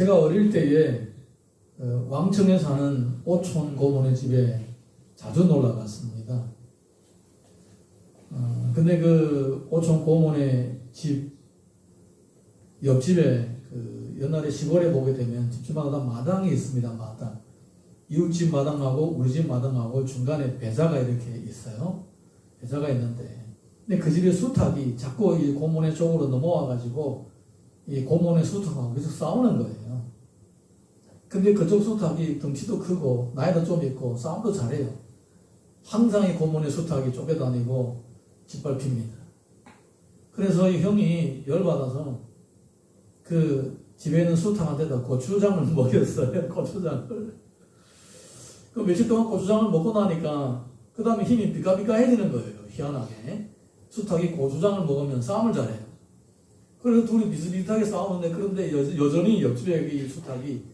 제가 어릴 때에 왕청에 사는 오촌 고모네 집에 자주 놀러 갔습니다. 근데 그 오촌 고모네 집 옆집에 옛날에 시골에 보게 되면 집집마다 마당이 있습니다. 마당. 이웃집 마당하고 우리 집 마당하고 중간에 배자가 이렇게 있어요. 배자가 있는데, 근데 그 집의 수탉이 자꾸 이 고모네 쪽으로 넘어와가지고 이 고모네 수탉하고 계속 싸우는 거예요. 근데 그쪽 수탉이 덩치도 크고 나이도 좀 있고 싸움도 잘해요. 항상 이 고모네 수탉이 쫓겨다니고 짓밟힙니다. 그래서 이 형이 열받아서 그 집에 있는 수탉한테다 고추장을 먹였어요. 고추장을. 그 며칠 동안 고추장을 먹고 나니까 그 다음에 힘이 비까비까해지는 거예요. 희한하게. 수탉이 고추장을 먹으면 싸움을 잘해요. 그래서 둘이 비슷비슷하게 싸우는데, 그런데 여전히 옆집에 이 수탉이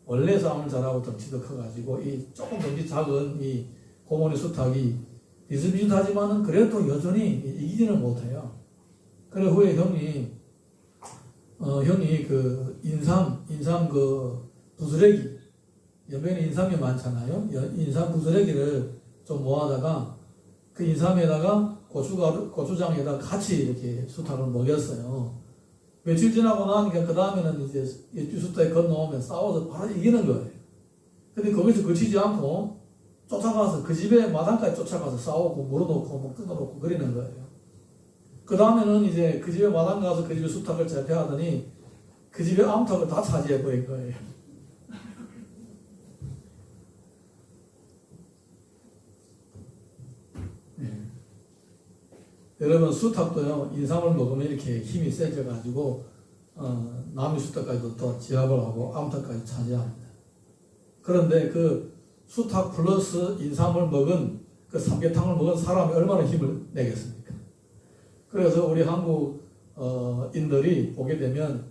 원래 싸움을 잘하고 덩치도 커가지고 이 조금 덩치 작은 이 고모네 수탉이 비슷비슷하지만은 그래도 여전히 이기지는 못해요. 그래 후에 형이 그 인삼 그 부스러기, 옆에는 인삼이 많잖아요. 인삼 부스러기를 좀 모아다가 그 인삼에다가 고추장에다가 같이 이렇게 수탉을 먹였어요. 며칠 지나고 나니까 그 다음에는 이제 옆집 수탉이 건너오면 싸워서 바로 이기는 거예요. 근데 거기서 그치지 않고 쫓아가서 그 집에 마당까지 쫓아가서 싸우고 물어놓고 뭐 뜯어놓고 그리는 거예요. 그 다음에는 이제 그 집에 마당 가서 그 집에 수탉을 제패하더니 그 집에 암탉을 다 차지해버린 거예요. 여러분, 수탉도요, 인삼을 먹으면 이렇게 힘이 세져가지고, 남의 수탉까지도 또 제압을 하고, 암탉까지 차지합니다. 그런데 그 수탉 플러스 인삼을 먹은, 그 삼계탕을 먹은 사람이 얼마나 힘을 내겠습니까? 그래서 우리 한국, 인들이 보게 되면,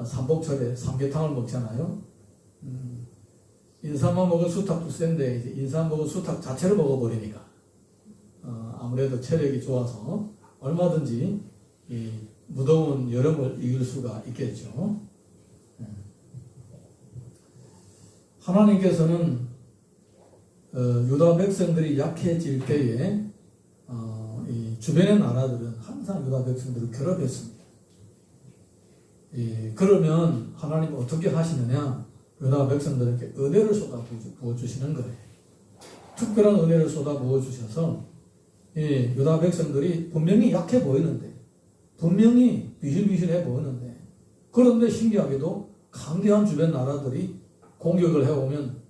삼복철에 삼계탕을 먹잖아요. 인삼만 먹은 수탉도 센데, 이제 인삼 먹은 수탉 자체를 먹어버리니까. 아무래도 체력이 좋아서 얼마든지 이 무더운 여름을 이길 수가 있겠죠. 하나님께서는 유다 백성들이 약해질 때에 이 주변의 나라들은 항상 유다 백성들을 괴롭혔습니다. 그러면 하나님은 어떻게 하시느냐? 유다 백성들에게 은혜를 쏟아 부어주시는 거예요. 특별한 은혜를 쏟아 부어주셔서 유다 백성들이 분명히 약해 보이는데, 분명히 비실비실해 보이는데, 그런데 신기하게도 강대한 주변 나라들이 공격을 해오면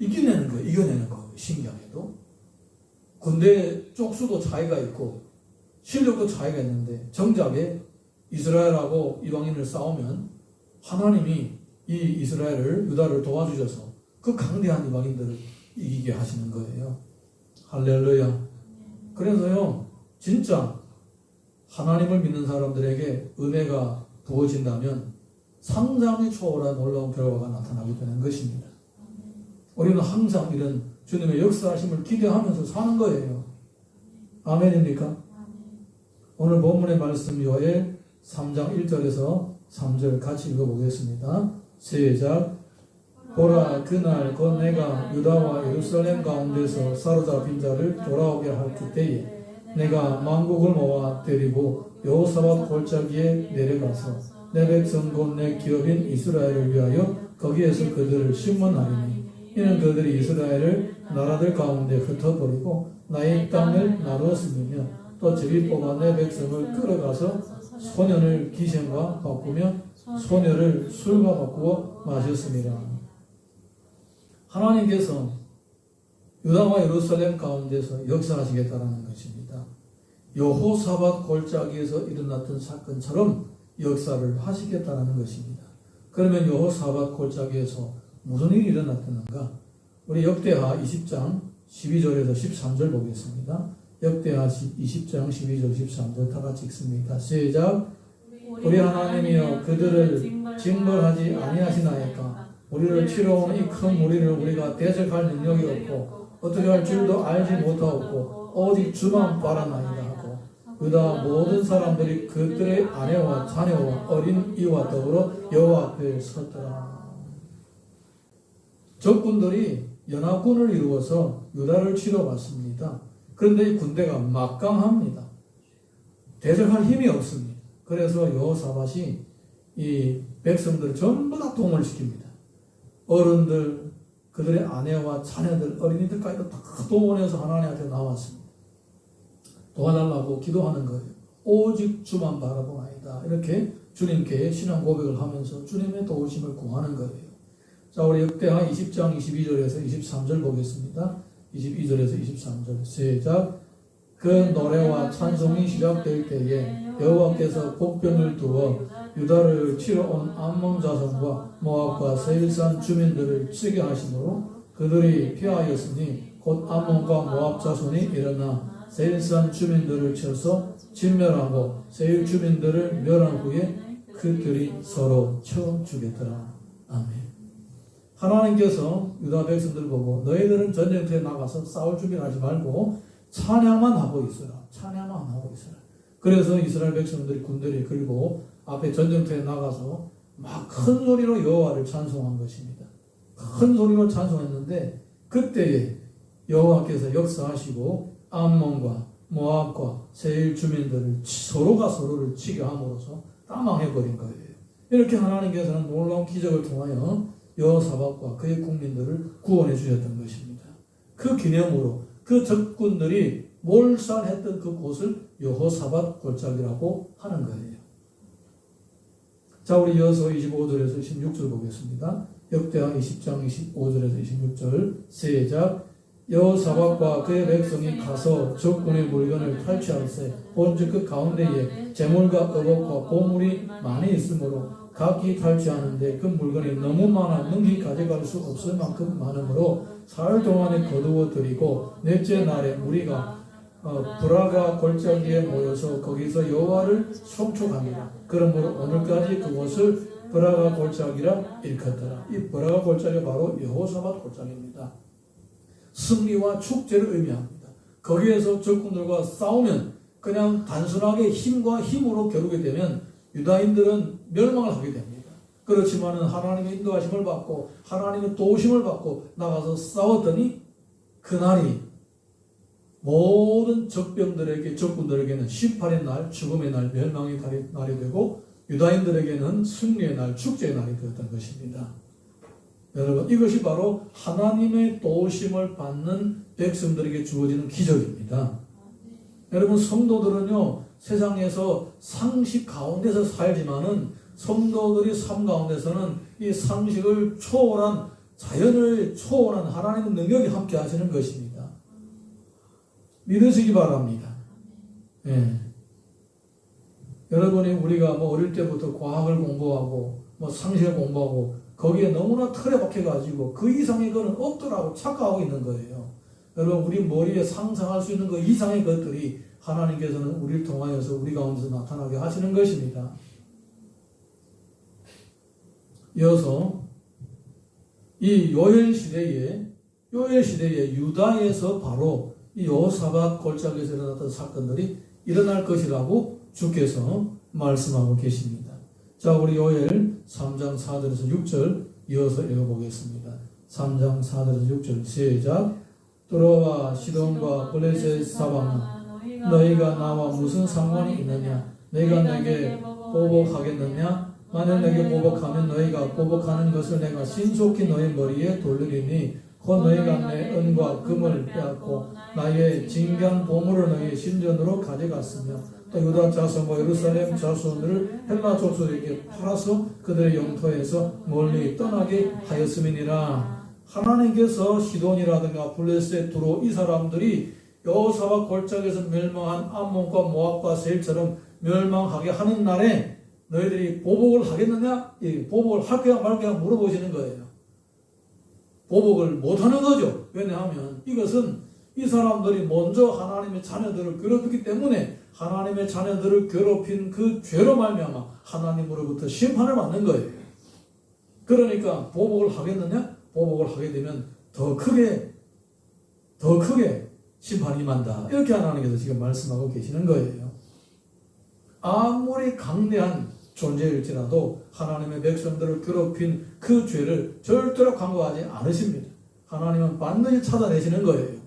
이겨내는 거예요. 신기하게도. 군대 쪽수도 차이가 있고 실력도 차이가 있는데, 정작에 이스라엘하고 이방인을 싸우면 하나님이 이 이스라엘을, 유다를 도와주셔서 그 강대한 이방인들을 이기게 하시는 거예요. 할렐루야. 그래서요, 진짜 하나님을 믿는 사람들에게 은혜가 부어진다면 상상이 초월한 놀라운 결과가 나타나게 되는 것입니다. 우리는 항상 이런 주님의 역사하심을 기대하면서 사는 거예요. 아멘입니까? 오늘 본문의 말씀 요엘 3장 1절에서 3절 같이 읽어보겠습니다. 시작. 보라, 그날 곧 내가 유다와 예루살렘 가운데서 사로잡힌 자를 돌아오게 할 그때에 내가 만국을 모아 데리고 여호사밧 골짜기에 내려가서 내 백성 곧 내 기업인 이스라엘을 위하여 거기에서 그들을 심문하리니 이는 그들이 이스라엘을 나라들 가운데 흩어버리고 나의 땅을 나누었으며 또 저리 뽑아 내 백성을 끌어가서 소년을 기생과 바꾸며 소녀를 술과 바꾸어 마셨습니다. 하나님께서 유다와 예루살렘 가운데서 역사하시겠다라는 것입니다. 여호사밧 골짜기에서 일어났던 사건처럼 역사를 하시겠다라는 것입니다. 그러면 여호사밧 골짜기에서 무슨 일이 일어났던가? 우리 역대하 20장 12절에서 13절 보겠습니다. 역대하 20장 12절 13절 다 같이 읽습니다. 시작. 우리 하나님이여 그들을 징벌하지 아니하시나이까? 우리를 치러 오는 이 큰 무리를 우리가 대적할 능력이 없고 어떻게 할 줄도 알지 못하고 오직 주만 바라나이다 하고 유다 모든 사람들이 그들의 아내와 자녀와 어린 이와 더불어 여호와 앞에 섰더라. 적군들이 연합군을 이루어서 유다를 치러 왔습니다. 그런데 이 군대가 막강합니다. 대적할 힘이 없습니다. 그래서 여호사밧이 이 백성들을 전부 다 동원시킵니다. 어른들, 그들의 아내와 자녀들, 어린이들까지 다 동원해서 하나님 앞에 나왔습니다. 도와달라고 기도하는 거예요. 오직 주만 바라보나이다. 이렇게 주님께 신앙 고백을 하면서 주님의 도우심을 구하는 거예요. 자, 우리 역대하 20장 22절에서 23절 보겠습니다. 22절에서 23절 시작. 그 노래와 찬송이 시작될 때에 여호와께서 복병을 두어 유다를 치러 온 암몬 자손과 모압과 세일산 주민들을 치게 하심으로 그들이 피하였으니 곧 암몬과 모압 자손이 일어나 세일산 주민들을 쳐서 진멸하고 세일 주민들을 멸한 후에 그들이 서로 쳐 죽였더라. 아멘. 하나님께서 유다 백성들 보고 너희들은 전쟁터에 나가서 싸울 준비를 하지 말고 찬양만 하고 있어라. 찬양만 하고 있어라. 그래서 이스라엘 백성들이 군대를 끌고 앞에 전쟁터에 나가서 막 큰 소리로 여호와를 찬송한 것입니다. 큰 소리로 찬송했는데 그때에 여호와께서 역사하시고 암몬과 모압과 세일 주민들을 서로가 서로를 치게 함으로써 다 망해버린 거예요. 이렇게 하나님께서는 놀라운 기적을 통하여 여호사밧과 그의 국민들을 구원해 주셨던 것입니다. 그 기념으로 그 적군들이 몰살했던 그 곳을 여호사밧 골짜기라고 하는 거예요. 자, 우리 여호수아 25절에서 26절 보겠습니다. 역대하 20장 25절에서 26절 시작. 여호사밧과 그의 백성이 가서 적군의 물건을 탈취할세 본즉 그 가운데에 재물과 의복과 보물이 많이 있으므로 각기 탈취하는데 그 물건이 너무 많아 능히 가져갈 수 없을 만큼 많으므로 사흘 동안에 거두어 드리고 넷째 날에 무리가 브라가 골짜기에 모여서 거기서 여호와를 송축합니다. 그러므로 오늘까지 그곳을 브라가 골짜기라 일컫더라. 이 브라가 골짜기가 바로 여호사밧 골짜기입니다. 승리와 축제를 의미합니다. 거기에서 적군들과 싸우면 그냥 단순하게 힘과 힘으로 겨루게 되면 유다인들은 멸망을 하게 됩니다. 그렇지만 하나님의 인도하심을 받고 하나님의 도우심을 받고 나가서 싸웠더니 그날이 모든 적병들에게 적군들에게는 심판의 날, 죽음의 날, 멸망의 날이 되고 유다인들에게는 승리의 날, 축제의 날이 되었던 것입니다. 여러분, 이것이 바로 하나님의 도우심을 받는 백성들에게 주어지는 기적입니다. 여러분, 성도들은요 세상에서 상식 가운데서 살지만은 성도들이 삶 가운데서는 이 상식을 초월한 자연을 초월한 하나님의 능력이 함께 하시는 것입니다. 믿으시기 바랍니다. 예. 여러분이 우리가 어릴 때부터 과학을 공부하고 상식을 공부하고 거기에 너무나 틀에 박혀가지고 그 이상의 것은 없더라고 착각하고 있는 거예요. 여러분, 우리 머리에 상상할 수 있는 그 이상의 것들이 하나님께서는 우리를 통하여서 우리 가운데서 나타나게 하시는 것입니다. 이어서 이 요엘 시대에 유다에서 바로 이 여호사밧 골짜기에서 일어났던 사건들이 일어날 것이라고 주께서 말씀하고 계십니다. 자, 우리 요엘 3장 4절에서 6절 이어서 읽어보겠습니다. 3장 4절에서 6절 시작. 뚜로와 시돈과 블레셋 사방아 너희가 나와 무슨 상관이 있느냐? 내가 내게 보복하겠느냐? 만일 내게 보복하면 너희가 보복하는 것을 내가 신속히 너희 머리에 돌리리니 곧 너희가 내 은과 금을 빼앗고 나의 진귀한 보물을 너희의 신전으로 가져갔으며 또 유다 자손과 예루살렘 자손들을 헬라 족속에게 팔아서 그들의 영토에서 멀리 떠나게 하였음이니라. 하나님께서 시돈이라든가 블레셋 두로 이 사람들이 여호사밧 골짜기에서 멸망한 암몬과 모압과 세일처럼 멸망하게 하는 날에 너희들이 보복을 하겠느냐? 보복을 할 거야 말 거야 물어보시는 거예요. 보복을 못하는 거죠. 왜냐하면 이것은 이 사람들이 먼저 하나님의 자녀들을 괴롭혔기 때문에 하나님의 자녀들을 괴롭힌 그 죄로 말미암아 하나님으로부터 심판을 받는 거예요. 그러니까 보복을 하겠느냐? 보복을 하게 되면 더 크게 심판이 임한다. 이렇게 하나님께서 지금 말씀하고 계시는 거예요. 아무리 강대한 존재일지라도 하나님의 백성들을 괴롭힌 그 죄를 절대로 간과하지 않으십니다. 하나님은 반드시 찾아내시는 거예요.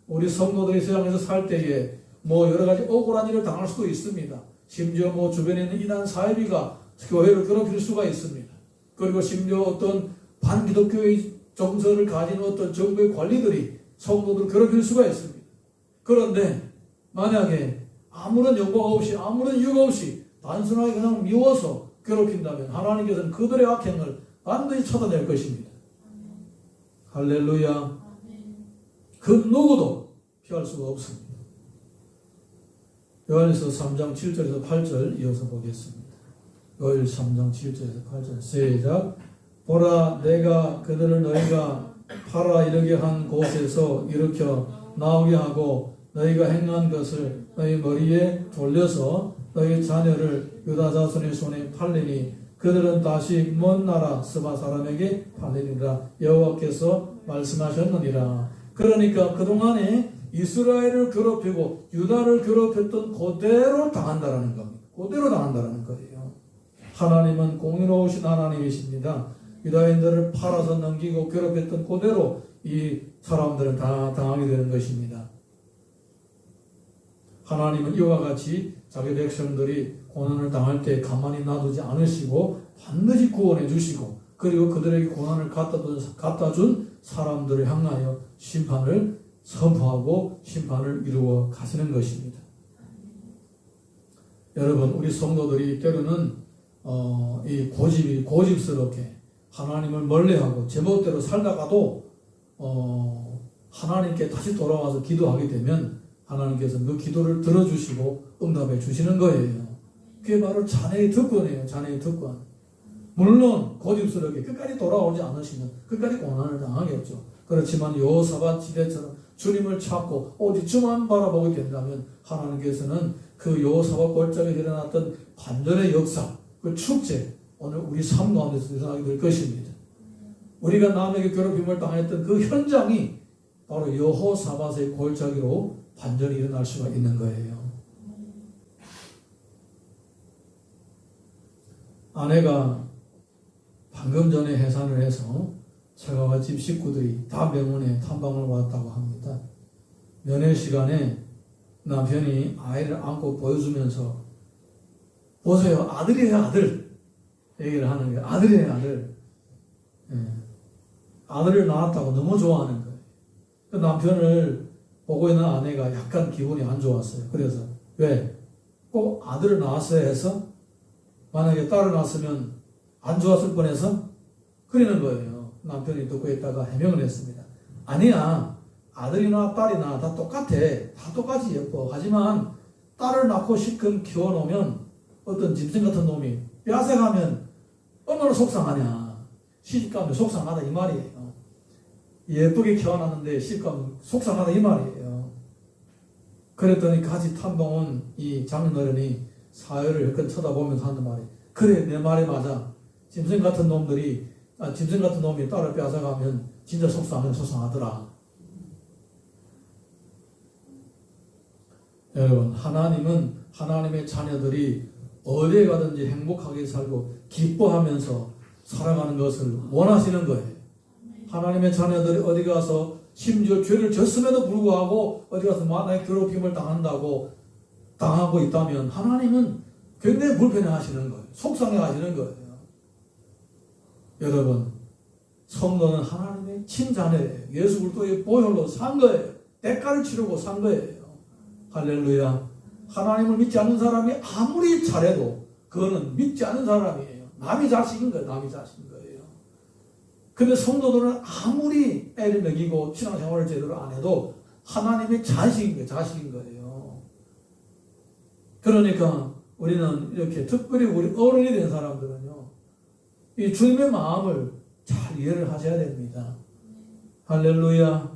우리 성도들이 세상에서 살 때에 여러 가지 억울한 일을 당할 수도 있습니다. 심지어 주변에 있는 이단 사이비가 교회를 괴롭힐 수가 있습니다. 그리고 심지어 어떤 반기독교의 정서를 가진 어떤 정부의 관리들이 성도들을 괴롭힐 수가 있습니다. 그런데 만약에 아무런 연고가 없이 아무런 이유가 없이 단순하게 그냥 미워서 괴롭힌다면 하나님께서는 그들의 악행을 반드시 찾아낼 것입니다. 할렐루야. 그 누구도 피할 수가 없습니다. 요한일서 3장 7절에서 8절 이어서 보겠습니다. 요한일서 3장 7절에서 8절 시작. 보라, 내가 그들을 너희가 팔아 이르게 한 곳에서 일으켜 나오게 하고 너희가 행한 것을 너희 머리에 돌려서 너희 자녀를 유다 자손의 손에 팔리니 그들은 다시 먼 나라 스바 사람에게 팔리니라 여호와께서 말씀하셨느니라. 그러니까 그동안에 이스라엘을 괴롭히고 유다를 괴롭혔던 그대로 당한다라는 겁니다. 그대로 당한다라는 거예요. 하나님은 공의로우신 하나님이십니다. 유다인들을 팔아서 넘기고 괴롭혔던 그대로 이 사람들은 다 당하게 되는 것입니다. 하나님은 이와 같이 자기 백성들이 고난을 당할 때 가만히 놔두지 않으시고 반드시 구원해 주시고 그리고 그들에게 고난을 갖다 준 사람들을 향하여 심판을 선포하고 심판을 이루어 가시는 것입니다. 여러분, 우리 성도들이 때로는 이 고집스럽게 하나님을 멀리하고 제멋대로 살다가도 하나님께 다시 돌아와서 기도하게 되면 하나님께서 그 기도를 들어주시고 응답해 주시는 거예요. 그게 바로 자네의 특권이에요. 자네의 특권. 물론 고집스럽게 끝까지 돌아오지 않으시면 끝까지 고난을 당하겠죠. 그렇지만 여호사밧 지대처럼 주님을 찾고 오직 주만 바라보게 된다면 하나님께서는 그 여호사밧 골짜기에 일어났던 반전의 역사, 그 축제, 오늘 우리 삶 가운데서 일어나게 될 것입니다. 우리가 남에게 괴롭힘을 당했던 그 현장이 바로 여호사밧의 골짜기로 반전이 일어날 수가 있는 거예요. 아내가 방금 전에 해산을 해서 처가와 집 식구들이 다 병원에 탐방을 왔다고 합니다. 면회 시간에 남편이 아이를 안고 보여주면서 보세요, 아들이에요, 아들. 얘기를 하는 거예요. 아들이에요, 아들. 아들을 낳았다고 너무 좋아하는 거예요. 그 남편을 보고 있는 아내가 약간 기분이 안 좋았어요. 그래서 왜? 꼭 아들을 낳았어야 해서? 만약에 딸을 낳았으면 안 좋았을 뻔해서? 그러는 거예요. 남편이 듣고 있다가 해명을 했습니다. 아니야, 아들이나 딸이나 다 똑같아. 다 똑같이 예뻐. 하지만 딸을 낳고 실컷 키워놓으면 어떤 짐승 같은 놈이 뺏어가면 얼마나 속상하냐. 시집가면 속상하다 이 말이에요. 예쁘게 키워놨는데 시집가면 속상하다 이 말이에요. 그랬더니 같이 탐방 온 이 장인어른이 사회를 약간 쳐다보면서 하는 말이, 그래, 내 말이 맞아. 짐승 같은 놈이 딸을 뺏어가면 진짜 속상하더라. 여러분, 하나님은 하나님의 자녀들이 어디에 가든지 행복하게 살고 기뻐하면서 살아가는 것을 원하시는 거예요. 하나님의 자녀들이 어디 가서 심지어 죄를 졌음에도 불구하고 어디 가서 만약에 괴롭힘을 당하고 있다면 하나님은 굉장히 불편해 하시는 거예요. 속상해 하시는 거예요. 여러분, 성도는 하나님의 친자녀예요. 예수 그리스도의 보혈로 산 거예요. 대가를 치르고 산 거예요. 할렐루야. 하나님을 믿지 않는 사람이 아무리 잘해도 그거는 믿지 않는 사람이에요. 남의 자식인 거예요. 남의 자식인 거예요. 근데 성도들은 아무리 애를 먹이고 신앙생활을 제대로 안 해도 하나님의 자식인 거예요. 그러니까 우리는 이렇게 특별히 우리 어른이 된 사람들은요, 이 주님의 마음을 잘 이해를 하셔야 됩니다. 할렐루야.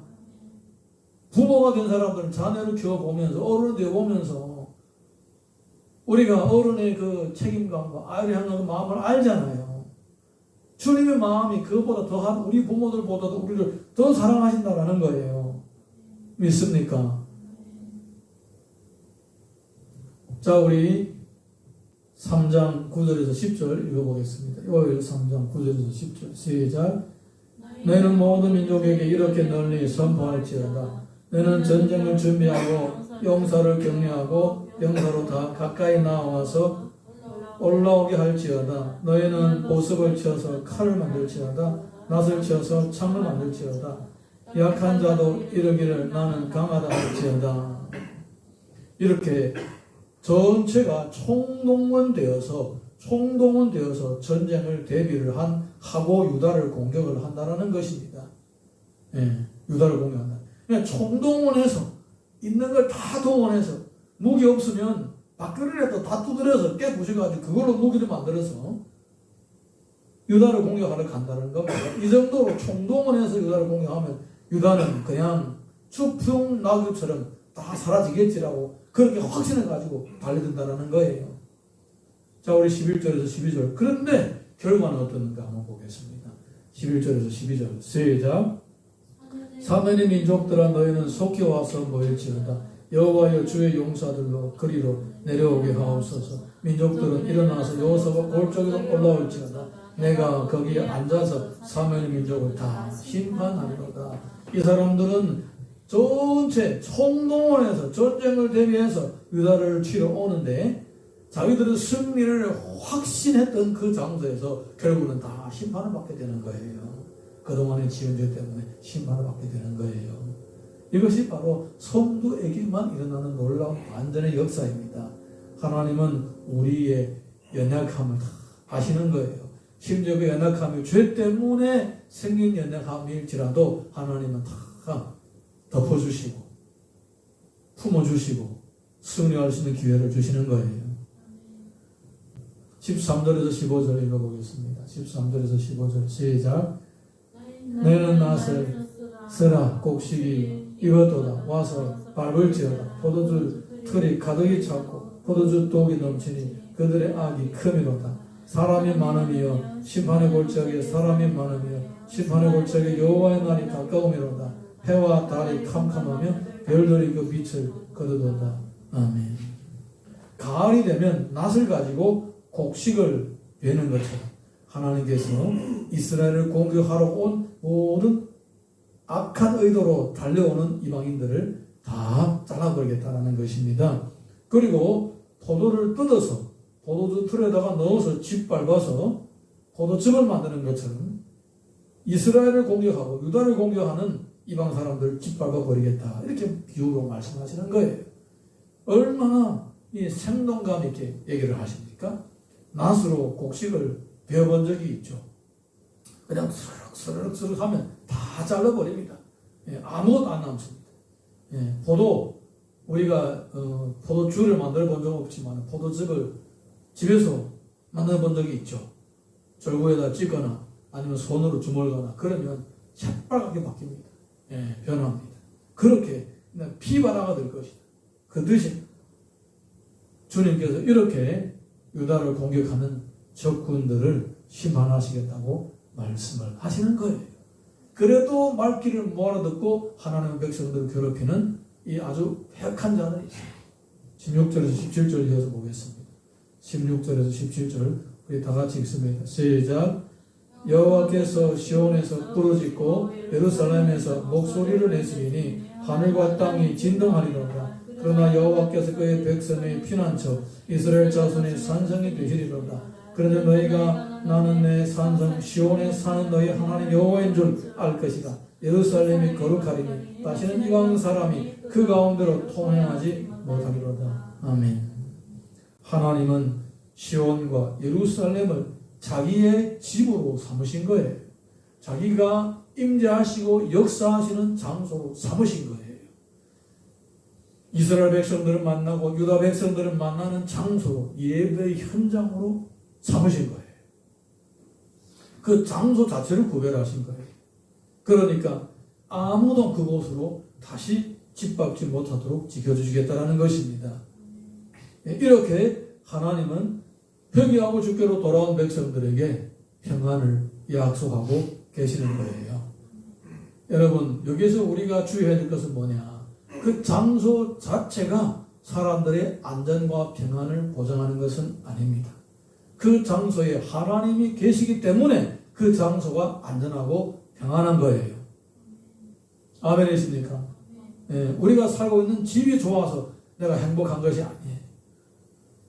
부모가 된 사람들은 자녀를 키워보면서 어른이 되어보면서 우리가 어른의 그 책임감과 아이를 향한 마음을 알잖아요. 주님의 마음이 그것보다 더한 우리 부모들보다도 우리를 더 사랑하신다라는 거예요. 믿습니까? 자, 우리 3장 9절에서 10절 읽어보겠습니다. 요엘 3장 9절에서 10절 시작. 너희는 모든 민족에게 이렇게 널리 선포할지어다. 너희는 전쟁을 준비하고 용사를 격려하고 병사로 다 가까이 나와서 올라오게 할지어다. 너희는 보습을 쳐서 칼을 만들지어다. 낫을 쳐서 창을 만들지어다. 약한 자도 이르기를 나는 강하다 할지어다. 이렇게 전체가 총동원되어서 전쟁을 대비를 하고 유다를 공격을 한다라는 것입니다. 예, 유다를 공격한다. 그냥 총동원해서 있는 걸 다 동원해서 무기 없으면 밖으로라도 다 두드려서 깨부셔가지고 그걸로 무기를 만들어서 유다를 공격하러 간다는 겁니다. 이 정도로 총동원해서 유다를 공격하면 유다는 그냥 추풍 낙엽처럼 다 사라지겠지라고 그렇게 확신해가지고 달려든다는 거예요. 자, 우리 11절에서 12절. 그런데 결과는 어떻는가 한번 보겠습니다. 11절에서 12절. 시작. 사면의 민족들아 너희는 속히 와서 모일지어다. 여호와여 주의 용사들로 그리로 내려오게 하옵소서. 민족들은 일어나서 여호사와 골짜기로 올라올지어다. 내가 거기에 앉아서 사면의 민족을 다 심판하리로다. 이 사람들은 전체 총동원해서 전쟁을 대비해서 유다를 치러 오는데 자기들은 승리를 확신했던 그 장소에서 결국은 다 심판을 받게 되는 거예요. 그동안의 지은 죄 때문에 심판을 받게 되는 거예요. 이것이 바로 성도에게만 일어나는 놀라운 완전의 역사입니다. 하나님은 우리의 연약함을 다 아시는 거예요. 심지어 그 연약함이 죄 때문에 생긴 연약함일지라도 하나님은 다 덮어주시고 품어주시고 승리할 수 있는 기회를 주시는 거예요. 13절에서 15절 읽어보겠습니다. 13절에서 15절 시작. 너희는 낫을 쓰라 곡식이 익었도다. 와서 밟을지어다. 포도주 틀이 가득히 찼고 포도주 독이 넘치니 그들의 악이 크미로다. 사람이 많음이여 심판의 골짜기에 사람이 많음이여 심판의 골짜기에 여호와의 날이 가까우미로다. 해와 달이 캄캄하며 별들이 그 빛을 거두도다. 아멘. 가을이 되면 낫을 가지고 곡식을 베는 것처럼 하나님께서 이스라엘을 공격하러 온 모든 악한 의도로 달려오는 이방인들을 다 잘라버리겠다는 것입니다. 그리고 포도를 뜯어서 포도주 틀에다가 넣어서 짓밟아서 포도즙을 만드는 것처럼 이스라엘을 공격하고 유다를 공격하는 이방 사람들을 짓밟아 버리겠다. 이렇게 비유로 말씀하시는 거예요. 얼마나 이 생동감 있게 얘기를 하십니까? 낫으로 곡식을 베어본 적이 있죠. 그냥 스르륵 하면 다 잘라버립니다. 예, 아무것도 안 남습니다. 예, 우리가 포도주를 만들어 본 적 없지만 포도즙을 집에서 만들어 본 적이 있죠. 절구에다 찍거나 아니면 손으로 주물거나 그러면 새빨갛게 바뀝니다. 예, 변합니다. 그렇게 피바다가 될 것이다. 그 대신 주님께서 이렇게 유다를 공격하는 적군들을 심판하시겠다고 말씀을 하시는 거예요. 그래도 말귀를 못 알아듣고 하나님의 백성들을 괴롭히는 이 아주 패역한 자들이 있어요. 16절에서 17절 이어서 보겠습니다. 16절에서 17절 우리 다 같이 읽습니다. 시작. 여호와께서 시온에서 부르짖고 예루살렘에서 목소리를 내시리니 하늘과 땅이 진동하리로다. 그러나 여호와께서 그의 백성의 피난처 이스라엘 자손의 산성이 되시리로다. 그러나 너희가 나는 내 산성 시온에 사는 너희 하나님 여호와인 줄 알 것이다. 예루살렘이 거룩하리니 다시는 이방 사람이 그 가운데로 통행하지 못하리로다. 아멘. 하나님은 시온과 예루살렘을 자기의 집으로 삼으신 거예요. 자기가 임재하시고 역사하시는 장소로 삼으신 거예요. 이스라엘 백성들을 만나고 유다 백성들을 만나는 장소로 예배의 현장으로 삼으신 거예요. 그 장소 자체를 구별하신 거예요. 그러니까 아무도 그곳으로 다시 짓밟지 못하도록 지켜주시겠다는 것입니다. 이렇게 하나님은 회개하고 주께로 돌아온 백성들에게 평안을 약속하고 계시는 거예요. 여러분, 여기서 우리가 주의해야 될 것은 뭐냐? 그 장소 자체가 사람들의 안전과 평안을 보장하는 것은 아닙니다. 그 장소에 하나님이 계시기 때문에 그 장소가 안전하고 평안한 거예요. 아멘이십니까? 예, 우리가 살고 있는 집이 좋아서 내가 행복한 것이 아니에요.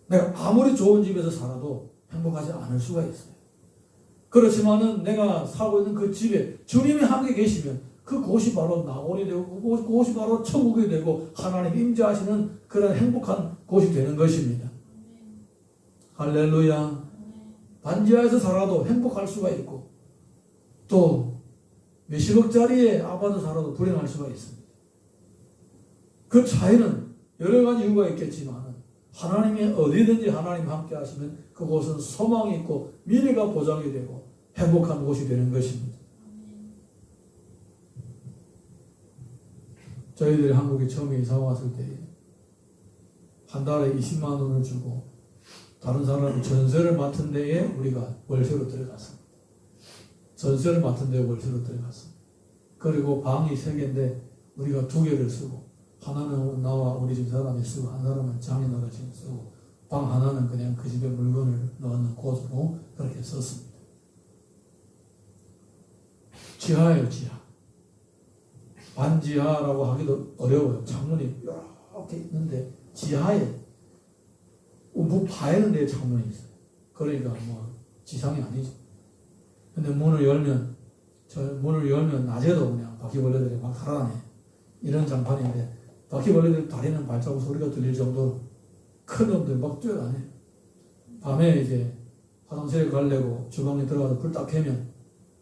내가 아무리 좋은 집에서 살아도 행복하지 않을 수가 있어요. 그렇지만은 내가 살고 있는 그 집에 주님이 함께 계시면 그곳이 바로 낙원이 되고 그곳이 바로 천국이 되고 하나님 임재하시는 그런 행복한 곳이 되는 것입니다. 할렐루야. 반지하에서 살아도 행복할 수가 있고 또 몇십억짜리의 아파트 살아도 불행할 수가 있습니다. 그 차이는 여러 가지 이유가 있겠지만 하나님이 어디든지 하나님 함께 하시면 그곳은 소망이 있고 미래가 보장이 되고 행복한 곳이 되는 것입니다. 저희들이 한국에 처음에 이사 왔을 때 한 달에 20만 원을 주고 다른 사람이 전세를 맡은 데에 우리가 월세로 들어갔습니다. 전세를 맡은 데에 월세로 들어갔습니다. 그리고 방이 3개인데 우리가 2개를 쓰고 하나는 나와 우리 집 사람이 쓰고 한 사람은 장인어른이 쓰고 방 하나는 그냥 그 집에 물건을 넣는 곳으로 그렇게 썼습니다. 지하예요, 지하. 반지하라고 하기도 어려워요. 창문이 이렇게 있는데 지하에 우북 파이는 데에 창문이 있어요. 그러니까 뭐 지상이 아니죠. 근데 문을 열면 낮에도 그냥 바퀴벌레들이 막 달아나요. 이런 장판인데 바퀴벌레들 다리는 발자국 소리가 들릴 정도로 큰 놈들 막 뛰어다녀요. 밤에 이제 화장실에 가려고 주방에 들어가서 불 딱 켜면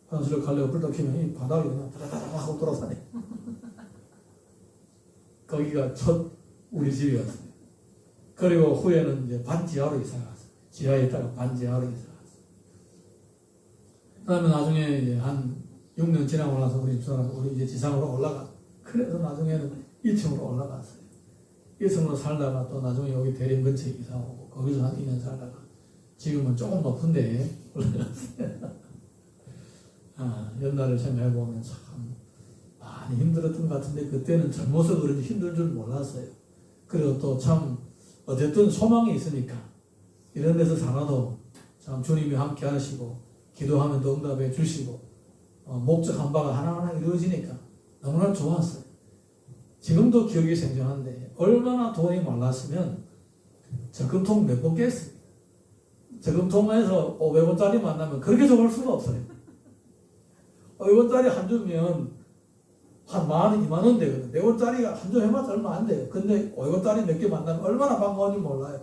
화장실에 가려고 불 딱 켜면 이 바닥이 그냥 다다다닥 하고 돌아다녀요. 거기가 첫 우리 집이었어요. 그리고 후에는 이제 반지하로 이사 갔어요. 지하에 있다가 반지하로 이사 갔어요. 그 다음에 나중에 이제 한 6년 지나고 나서 우리 집사람, 우리 이제 지상으로 올라가. 그래서 나중에는 2층으로 올라갔어요. 1층으로 살다가 또 나중에 여기 대림 근처에 이사 오고, 거기서 한 2년 살다가, 지금은 조금 높은데 올라갔어요. 옛날을 생각해보면 참 많이 힘들었던 것 같은데, 그때는 젊어서 그런지 힘들 줄 몰랐어요. 그리고 또 참, 어쨌든 소망이 있으니까, 이런 데서 살아도 참 주님이 함께 하시고, 기도하면 또 응답해 주시고, 목적한 바가 하나하나 이루어지니까 너무나 좋았어요. 지금도 기억이 생생한데 얼마나 돈이 많았으면 적금통 몇 번 깼습니다. 적금통에서 500원짜리 만나면 그렇게 좋을 수가 없어요. 500원짜리 한 주면 한 10,000원, 20,000원 되거든요. 100원짜리가 한 주 해봤자 얼마 안 돼요. 근데 500원짜리 몇 개 만나면 얼마나 반가운지 몰라요.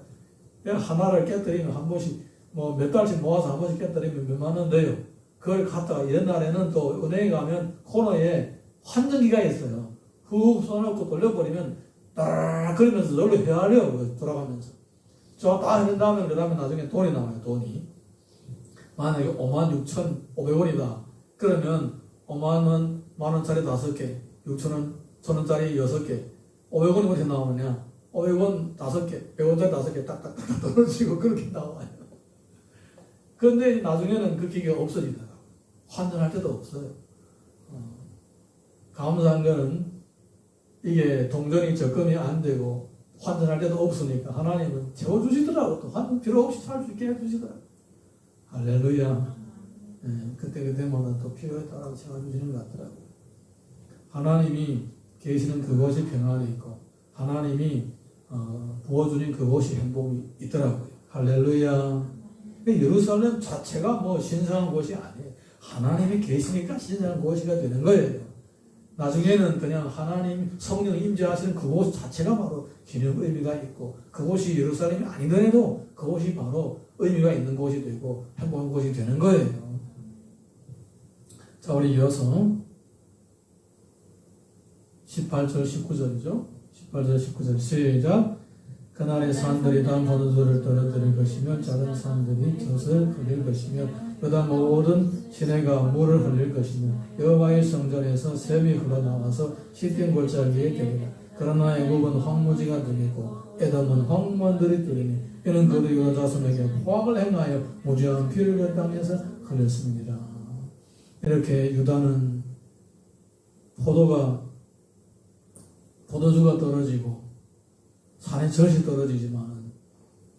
그냥 하나를 깨뜨리면 한 번씩 뭐 몇 달씩 모아서 한 번씩 깨뜨리면 몇만 원 돼요. 그걸 갖다가 옛날에는 또 은행에 가면 코너에 환전기가 있어요. 훅 손을 돌려버리면 따라 그러면서 놀러 헤아려 돌아가면서 저 다 해낸 다음에 그 다음에 나중에 돈이 나와요. 돈이 만약에 56,500원이다 그러면 50,000원 10,000원짜리 5개 6,000원 1,000원짜리 6개 500원이 어떻게 나오느냐 500원 5개 100원짜리 5개 딱딱딱 떨어지고 그렇게 나와요. 그런데 나중에는 그 기계가 없어지더라고요. 환전할 때도 없어요. 감사한 거는 이게 동전이 적금이 안 되고 환전할 때도 없으니까 하나님은 채워주시더라고. 또 환전 필요 없이 살 수 있게 해주시더라고. 할렐루야. 그때마다 또 필요에 따라 채워주시는 것 같더라고요. 하나님이 계시는 그곳이 평안이 있고 하나님이 부어주는 그곳이 행복이 있더라고요. 할렐루야. 예루살렘 자체가 뭐 신성한 곳이 아니에요. 하나님이 계시니까 신성한 곳이가 되는 거예요. 나중에는 그냥 하나님 성령 임재하시는 그곳 자체가 바로 기념 의미가 있고 그곳이 예루살렘이 아니더라도 그곳이 바로 의미가 있는 곳이 되고 행복한 곳이 되는 거예요. 자, 우리 이어서 18절 19절이죠. 18절 19절 시작. 그날의 산들이 단 포도주를 떨어뜨릴 것이며 작은 산들이 젖을 흘릴 것이며 그다음 모든 시내가 물을 흘릴 것이며 여호와의 성전에서 샘이 흘러나와서 시든 골짜기에 되리라. 그러나 애굽은 황무지가 되겠고 에돔은 황무원들이 되리니 이는 그도 유다 자손에게 포악을 행하여 무지한 피를 그 땅에서 흘렸습니다. 이렇게 유다는 포도주가 떨어지고 산에 젖이 떨어지지만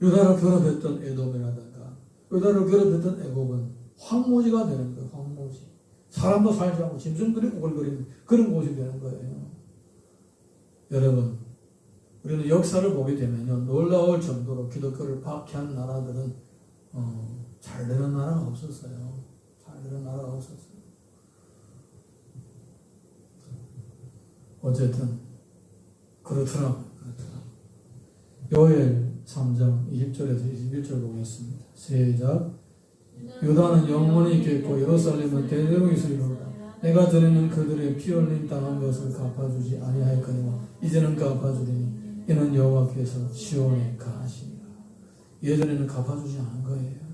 유다를 괴롭혔던 에돔이라든가 유다를 괴롭혔던 애굽은 황무지가 되는 거예요. 황무지. 사람도 살지 않고 짐승들이 오글거리는 그런 곳이 되는 거예요. 여러분, 우리는 역사를 보게 되면요, 놀라울 정도로 기독교를 박해한 나라들은 잘 되는 나라가 없었어요. 잘 되는 나라가 없었어요. 어쨌든 그렇더라고요. 요엘 3장 20절에서 21절 보겠습니다. 시작. 유다는 영원히 있겠고 예루살렘은 대대로 있으리로다. 내가 전에는 그들의 피 흘림 당한 것을 갚아주지 아니하였거니와 이제는 갚아주리니 이는 여호와께서 시온에 가하시니라. 예전에는 갚아주지 않은 거예요.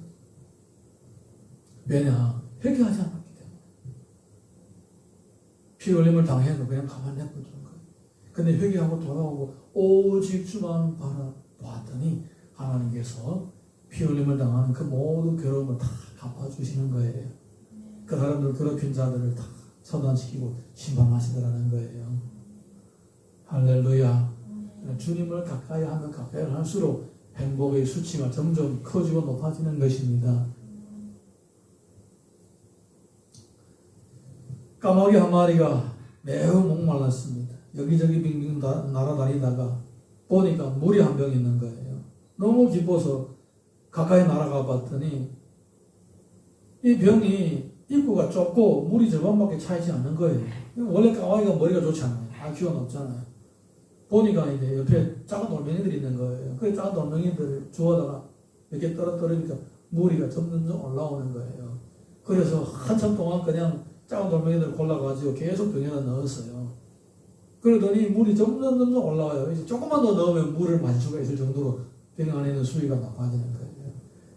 왜냐? 회개하지 않았기 때문에. 피 흘림을 당해도 그냥 가만 냅두는 거예요. 근데 회개하고 돌아오고 오직 주만 바라보았더니 하나님께서 피 흘림을 당하는 그 모든 괴로움을 다 갚아주시는 거예요. 그 사람들 괴롭힌 자들을 다 처단시키고 심판하시더라는 거예요. 할렐루야. 주님을 가까이 하면 가까이 할수록 행복의 수치가 점점 커지고 높아지는 것입니다. 까마귀 한 마리가 매우 목말랐습니다. 여기저기 빙빙 날아다니다가 보니까 물이 한 병 있는 거예요. 너무 기뻐서 가까이 날아가 봤더니 이 병이 입구가 좁고 물이 절반밖에 차이지 않는 거예요. 원래 까마귀가 머리가 좋지 않아요. IQ가 높잖아요. 보니까 이제 옆에 작은 돌멩이들이 있는 거예요. 그 작은 돌멩이들을 주워다가 이렇게 떨어뜨리니까 물이가 점점 올라오는 거예요. 그래서 한참 동안 그냥 작은 돌멩이들을 골라가지고 계속 병에다 넣었어요. 그러더니 물이 점점 올라와요. 이제 조금만 더 넣으면 물을 마실 수가 있을 정도로 병 안에 있는 수위가 높아지는 거예요.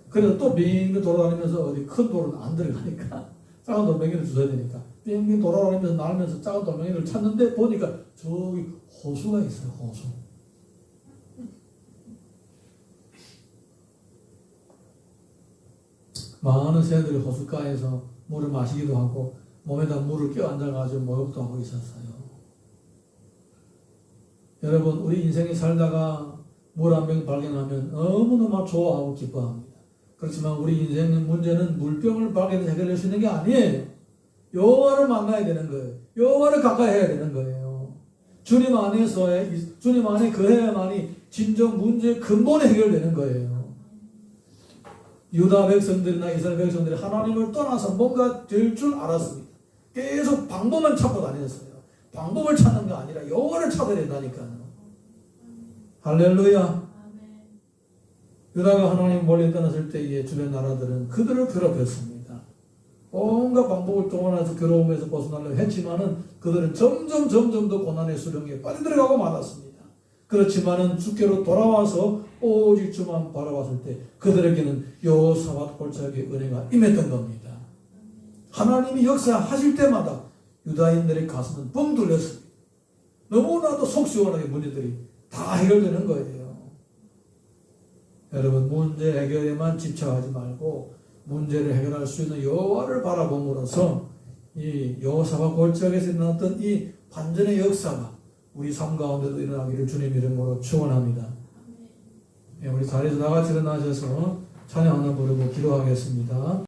그래서 또 빙빙 돌아다니면서 어디 큰 돌은 안 들어가니까 작은 돌멩이를 주워야 되니까 빙빙 돌아다니면서 날면서 작은 돌멩이를 찾는데 보니까 저기 호수가 있어요. 호수. 많은 새들이 호숫가에서 물을 마시기도 하고 몸에다 물을 껴안아가지고 목욕도 하고 있었어요. 여러분, 우리 인생에 살다가 물 한 병 발견하면 너무너무 좋아하고 기뻐합니다. 그렇지만 우리 인생의 문제는 물병을 발견해서 해결할 수 있는 게 아니에요. 여호와를 만나야 되는 거예요. 여호와를 가까이 해야 되는 거예요. 주님 안에 거해야만이 진정 문제의 근본이 해결되는 거예요. 유다 백성들이나 이스라엘 백성들이 하나님을 떠나서 뭔가 될 줄 알았습니다. 계속 방법만 찾고 다녔어요. 방법을 찾는 게 아니라 여호와를 찾아야 된다니까요. 할렐루야. 유다가 하나님 멀리 떠났을 때에 주변 나라들은 그들을 괴롭혔습니다. 온갖 방법을 동원해서 괴로움에서 벗어나려고 했지만은 그들은 점점 더 고난의 수렁에 빠져들어가고 말았습니다. 그렇지만은 주께로 돌아와서 오직 주만 바라봤을 때 그들에게는 여호사밧 골짜기의 은혜가 임했던 겁니다. 하나님이 역사하실 때마다 유다인들의 가슴은 뻥 뚫렸습니다. 너무나도 속 시원하게 문제들이 다 해결되는 거예요. 여러분, 문제 해결에만 집착하지 말고 문제를 해결할 수 있는 여호와를 바라봄으로써 이 여호사밧 골짜기에서 일어났던 이 반전의 역사가 우리 삶 가운데도 일어나기를 주님 이름으로 축원합니다. 우리 자리에서 다 같이 일어나셔서 찬양 하나 부르고 기도하겠습니다.